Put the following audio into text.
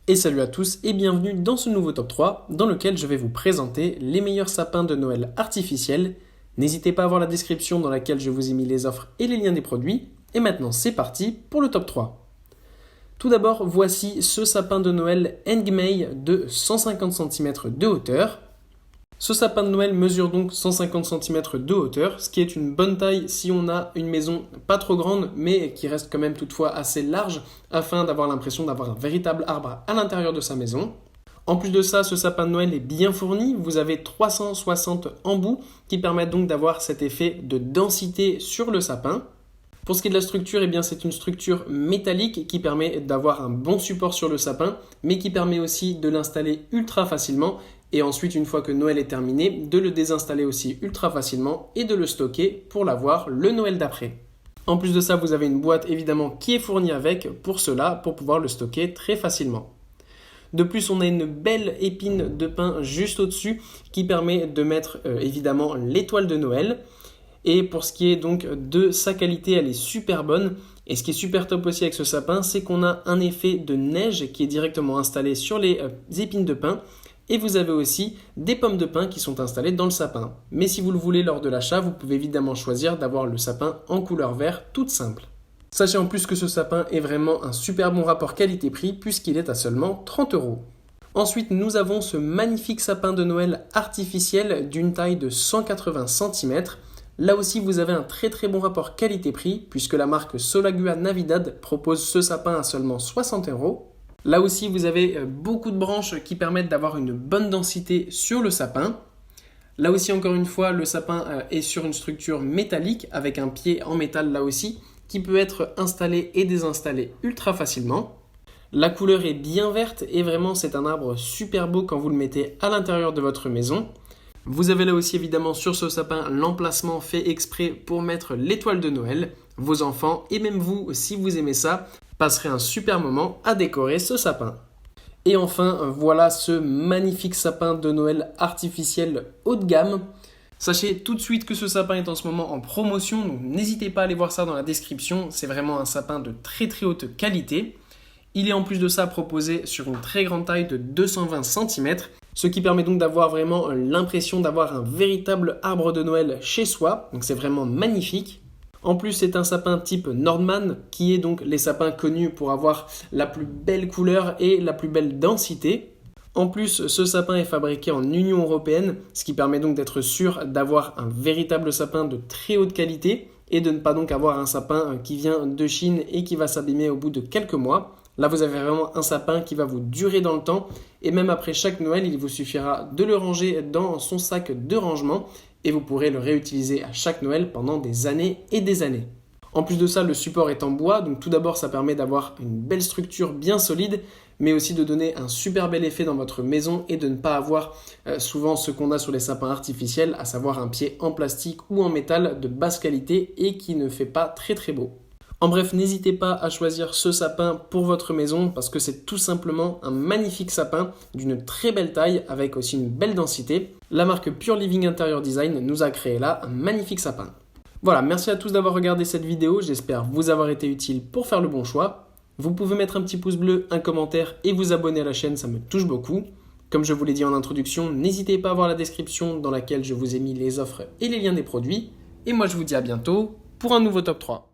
Et salut à tous et bienvenue dans ce nouveau top 3 dans lequel je vais vous présenter les meilleurs sapins de Noël artificiels. N'hésitez pas à voir la description dans laquelle je vous ai mis les offres et les liens des produits. Et maintenant c'est parti pour le top 3. Tout d'abord, voici ce sapin de Noël Engmei de 150 cm de hauteur. Ce sapin de Noël mesure donc 150 cm de hauteur, ce qui est une bonne taille si on a une maison pas trop grande, mais qui reste quand même toutefois assez large, afin d'avoir l'impression d'avoir un véritable arbre à l'intérieur de sa maison. En plus de ça, ce sapin de Noël est bien fourni, vous avez 360 embouts qui permettent donc d'avoir cet effet de densité sur le sapin. Pour ce qui est de la structure, eh bien c'est une structure métallique qui permet d'avoir un bon support sur le sapin, mais qui permet aussi de l'installer ultra facilement et ensuite, une fois que Noël est terminé, de le désinstaller aussi ultra facilement et de le stocker pour l'avoir le Noël d'après. En plus de ça, vous avez une boîte évidemment qui est fournie avec pour cela, pour pouvoir le stocker très facilement. De plus, on a une belle épine de pin juste au-dessus qui permet de mettre évidemment l'étoile de Noël. Et pour ce qui est donc de sa qualité, elle est super bonne. Et ce qui est super top aussi avec ce sapin, c'est qu'on a un effet de neige qui est directement installé sur les épines de pin. Et vous avez aussi des pommes de pin qui sont installées dans le sapin. Mais si vous le voulez lors de l'achat, vous pouvez évidemment choisir d'avoir le sapin en couleur vert toute simple. Sachez en plus que ce sapin est vraiment un super bon rapport qualité-prix puisqu'il est à seulement 30 €. Ensuite, nous avons ce magnifique sapin de Noël artificiel d'une taille de 180 cm. Là aussi, vous avez un très bon rapport qualité-prix puisque la marque Solagua Navidad propose ce sapin à seulement 60 €. Là aussi, vous avez beaucoup de branches qui permettent d'avoir une bonne densité sur le sapin. Là aussi, encore une fois, le sapin est sur une structure métallique avec un pied en métal là aussi qui peut être installé et désinstallé ultra facilement. La couleur est bien verte et vraiment c'est un arbre super beau quand vous le mettez à l'intérieur de votre maison. Vous avez là aussi évidemment sur ce sapin l'emplacement fait exprès pour mettre l'étoile de Noël. Vos enfants et même vous, si vous aimez ça, passerez un super moment à décorer ce sapin. Et enfin, voilà ce magnifique sapin de Noël artificiel haut de gamme. Sachez tout de suite que ce sapin est en ce moment en promotion, donc n'hésitez pas à aller voir ça dans la description. C'est vraiment un sapin de très haute qualité. Il est en plus de ça proposé sur une très grande taille de 220 cm, ce qui permet donc d'avoir vraiment l'impression d'avoir un véritable arbre de Noël chez soi. Donc c'est vraiment magnifique. En plus, c'est un sapin type Nordman, qui est donc les sapins connus pour avoir la plus belle couleur et la plus belle densité. En plus, ce sapin est fabriqué en Union européenne, ce qui permet donc d'être sûr d'avoir un véritable sapin de très haute qualité et de ne pas donc avoir un sapin qui vient de Chine et qui va s'abîmer au bout de quelques mois. Là, vous avez vraiment un sapin qui va vous durer dans le temps et même après chaque Noël, il vous suffira de le ranger dans son sac de rangement et vous pourrez le réutiliser à chaque Noël pendant des années et des années. En plus de ça, le support est en bois, donc tout d'abord ça permet d'avoir une belle structure bien solide, mais aussi de donner un super bel effet dans votre maison et de ne pas avoir souvent ce qu'on a sur les sapins artificiels, à savoir un pied en plastique ou en métal de basse qualité et qui ne fait pas très beau. En bref, n'hésitez pas à choisir ce sapin pour votre maison parce que c'est tout simplement un magnifique sapin d'une très belle taille avec aussi une belle densité. La marque Pure Living Interior Design nous a créé là un magnifique sapin. Voilà, merci à tous d'avoir regardé cette vidéo, j'espère vous avoir été utile pour faire le bon choix. Vous pouvez mettre un petit pouce bleu, un commentaire et vous abonner à la chaîne, ça me touche beaucoup. Comme je vous l'ai dit en introduction, n'hésitez pas à voir la description dans laquelle je vous ai mis les offres et les liens des produits. Et moi je vous dis à bientôt pour un nouveau top 3.